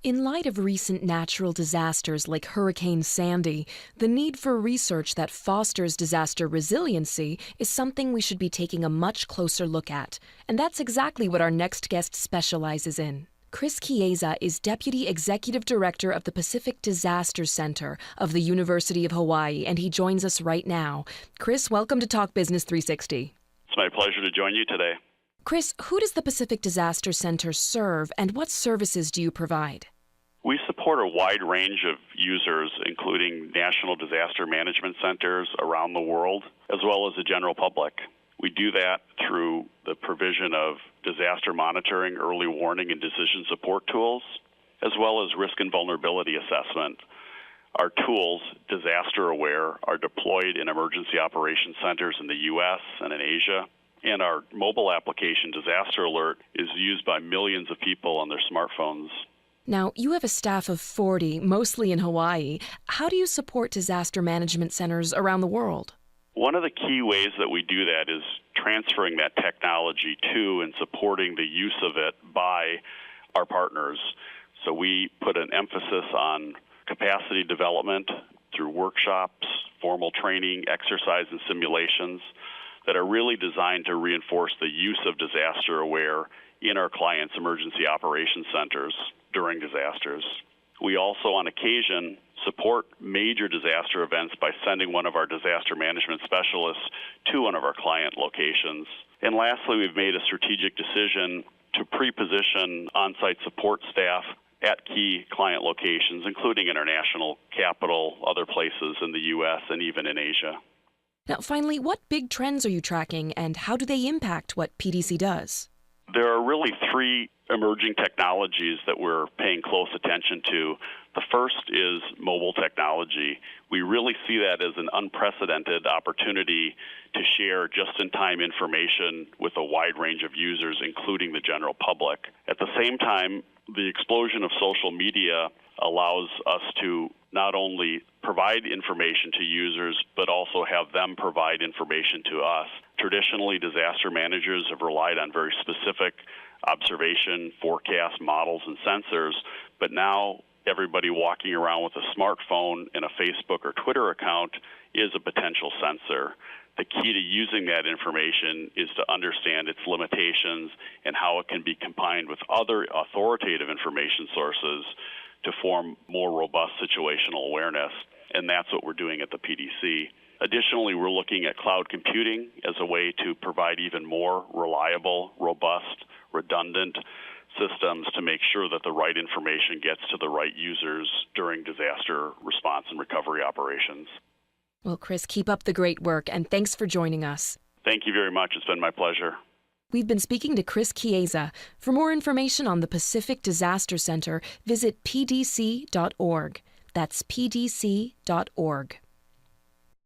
In light of recent natural disasters like Hurricane Sandy, the need for research that fosters disaster resiliency is something we should be taking a much closer look at. And that's exactly what our next guest specializes in. Chris Chiesa is Deputy Executive Director of the Pacific Disaster Center of the University of Hawaii, and he joins us right now. Chris, welcome to Talk Business 360. It's my pleasure to join you today. Chris, who does the Pacific Disaster Center serve, and what services do you provide? We support a wide range of users, including national disaster management centers around the world, as well as the general public. We do that through the provision of disaster monitoring, early warning, and decision support tools, as well as risk and vulnerability assessment. Our tools, Disaster Aware, are deployed in emergency operations centers in the U.S. and in Asia, and our mobile application, Disaster Alert, is used by millions of people on their smartphones. Now, you have a staff of 40, mostly in Hawaii. How do you support disaster management centers around the world? One of the key ways that we do that is transferring that technology to and supporting the use of it by our partners. So we put an emphasis on capacity development through workshops, formal training, exercise, and simulations that are really designed to reinforce the use of Disaster Aware in our clients' emergency operations centers during disasters. We also, on occasion, support major disaster events by sending one of our disaster management specialists to one of our client locations. And lastly, we've made a strategic decision to pre-position on-site support staff at key client locations, including international capital, other places in the U.S., and even in Asia. Now, finally, what big trends are you tracking, and how do they impact what PDC does? There are really three emerging technologies that we're paying close attention to. The first is mobile technology. We really see that as an unprecedented opportunity to share just-in-time information with a wide range of users, including the general public. At the same time, the explosion of social media allows us to not only provide information to users, but also have them provide information to us. Traditionally, disaster managers have relied on very specific observation, forecast models, and sensors, but now everybody walking around with a smartphone and a Facebook or Twitter account is a potential sensor. The key to using that information is to understand its limitations and how it can be combined with other authoritative information sources to form more robust situational awareness, and that's what we're doing at the PDC. Additionally, we're looking at cloud computing as a way to provide even more reliable, robust, redundant systems to make sure that the right information gets to the right users during disaster response and recovery operations. Well, Chris, keep up the great work, and thanks for joining us. Thank you very much. It's been my pleasure. We've been speaking to Chris Chiesa. For more information on the Pacific Disaster Center, visit pdc.org. That's pdc.org.